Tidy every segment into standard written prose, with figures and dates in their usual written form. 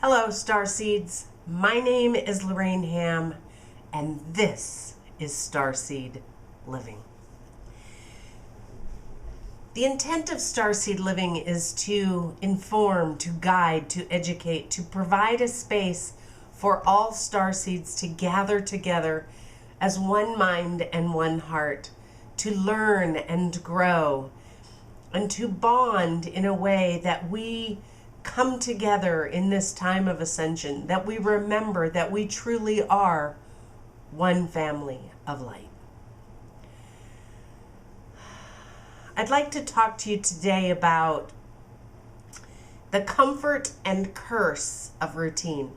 Hello, StarSeeds. My name is Lorrayne Ham, and this is StarSeed Living. The intent of StarSeed Living is to inform, to guide, to educate, to provide a space for all StarSeeds to gather together as one mind and one heart, to learn and grow, and to bond in a way that we come together in this time of ascension, that we remember that we truly are one family of light. I'd like to talk to you today about the comfort and curse of routine.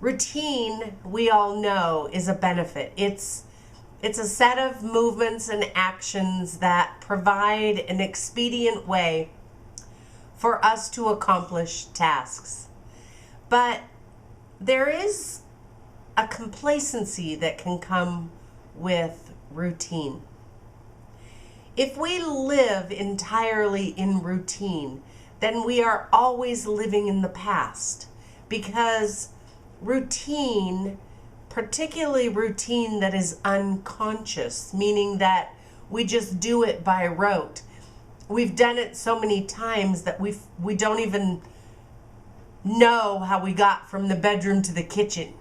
Routine, we all know, is a benefit. It's a set of movements and actions that provide an expedient way for us to accomplish tasks. But there is a complacency that can come with routine. If we live entirely in routine, then we are always living in the past, because routine, particularly routine that is unconscious, meaning that we just do it by rote. We've done it so many times that we don't even know how we got from the bedroom to the kitchen.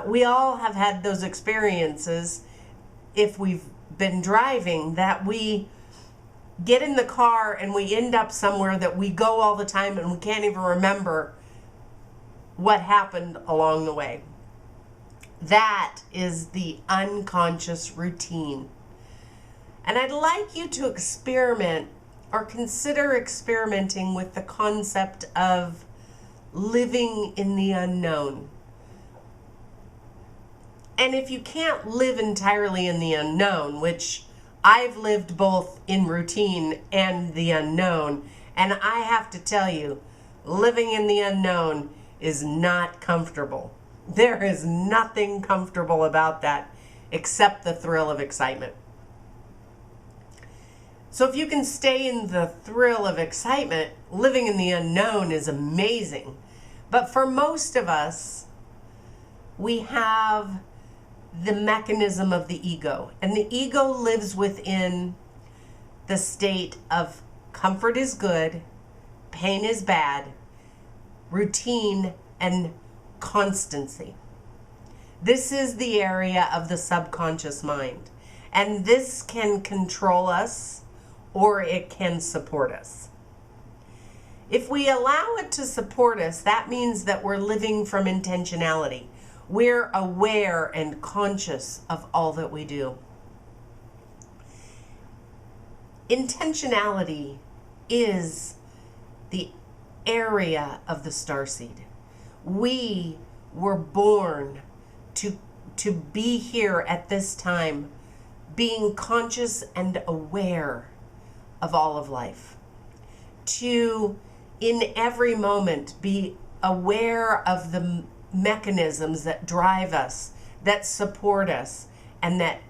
We all have had those experiences if we've been driving, that we get in the car and we end up somewhere that we go all the time and we can't even remember what happened along the way. That is the unconscious routine. And I'd like you to experiment or consider experimenting with the concept of living in the unknown. And if you can't live entirely in the unknown, which I've lived both in routine and the unknown, and I have to tell you, living in the unknown is not comfortable. There is nothing comfortable about that except the thrill of excitement. So if you can stay in the thrill of excitement, living in the unknown is amazing. But for most of us, we have the mechanism of the ego. And the ego lives within the state of comfort is good, pain is bad, routine, and constancy. This is the area of the subconscious mind. And this can control us, or it can support us. If we allow it to support us, that means that we're living from intentionality. We're aware and conscious of all that we do. Intentionality is the area of the starseed. We were born to be here at this time, being conscious and aware of all of life, to in every moment be aware of the mechanisms that drive us, that support us, and that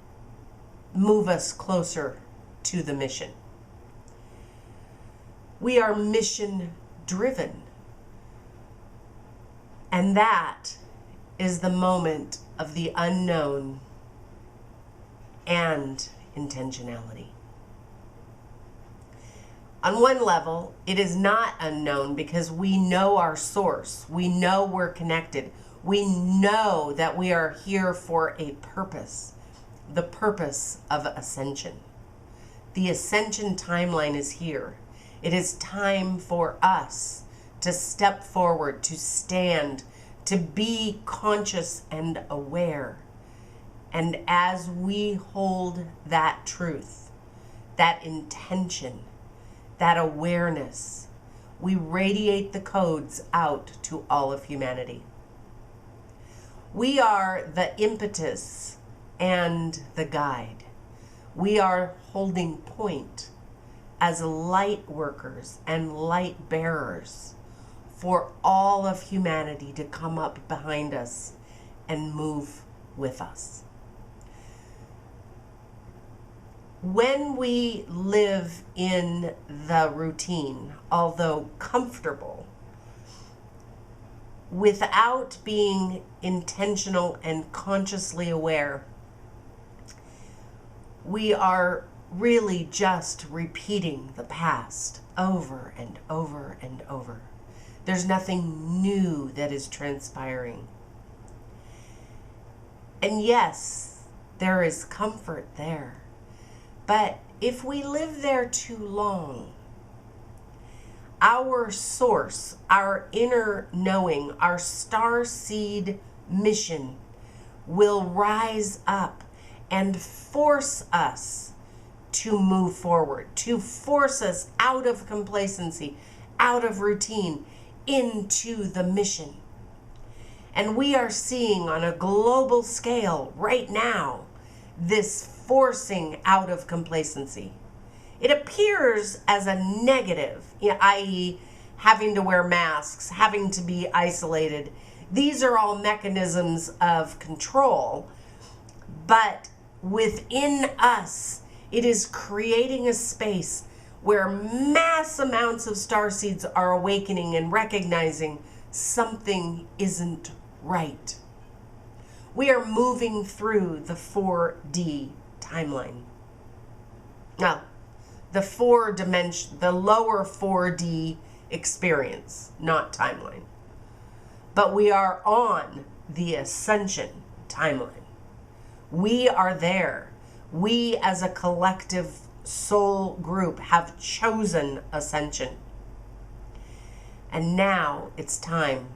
move us closer to the mission. We are mission driven, and that is the moment of the unknown and intentionality. On one level, it is not unknown because we know our source. We know we're connected. We know that we are here for a purpose, the purpose of ascension. The ascension timeline is here. It is time for us to step forward, to stand, to be conscious and aware. And as we hold that truth, that intention, that awareness, we radiate the codes out to all of humanity. We are the impetus and the guide. We are holding point as light workers and light bearers for all of humanity to come up behind us and move with us. When we live in the routine, although comfortable, without being intentional and consciously aware, we are really just repeating the past over and over and over. There's nothing new that is transpiring. And yes, there is comfort there. But if we live there too long, our source, our inner knowing, our StarSeed mission will rise up and force us to move forward, to force us out of complacency, out of routine, into the mission. And we are seeing on a global scale right now this forcing out of complacency. It appears as a negative, i.e., having to wear masks, having to be isolated. These are all mechanisms of control, but within us, it is creating a space where mass amounts of starseeds are awakening and recognizing something isn't right. We are moving through the 4D timeline. Now, the lower 4D experience, not timeline. But we are on the ascension timeline. We are there. We as a collective soul group have chosen ascension. And now it's time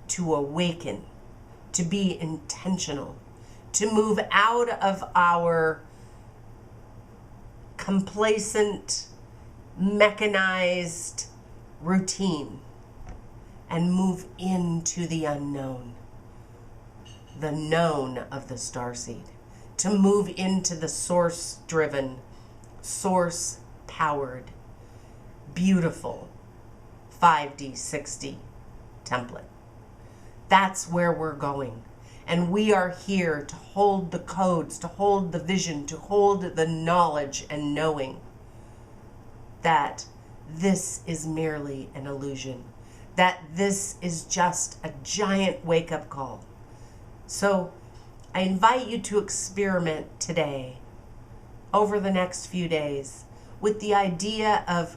to awaken, to be intentional, to move out of our complacent, mechanized routine and move into the unknown, the known of the starseed, to move into the source-driven, source-powered, beautiful 5D, 6D template. That's where we're going. And we are here to hold the codes, to hold the vision, to hold the knowledge and knowing that this is merely an illusion, that this is just a giant wake-up call. So I invite you to experiment today, over the next few days, with the idea of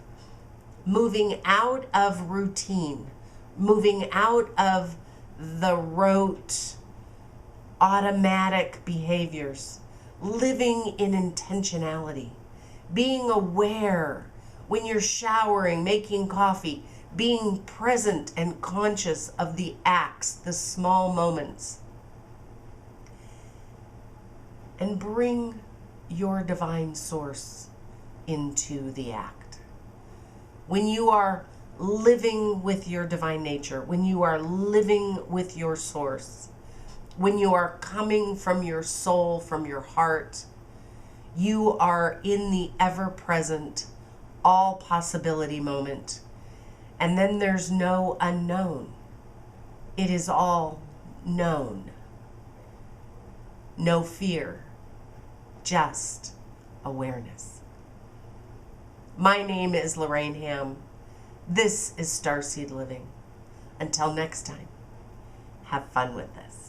moving out of routine, moving out of the rote, automatic behaviors, living in intentionality, being aware when you're showering, making coffee, being present and conscious of the acts, the small moments. And bring your divine source into the act. When you are living with your divine nature, when you are living with your source, when you are coming from your soul, from your heart, you are in the ever-present, all possibility moment. And then there's no unknown. It is all known. No fear, just awareness. My name is Lorrayne Ham. This is StarSeed Living. Until next time, have fun with this.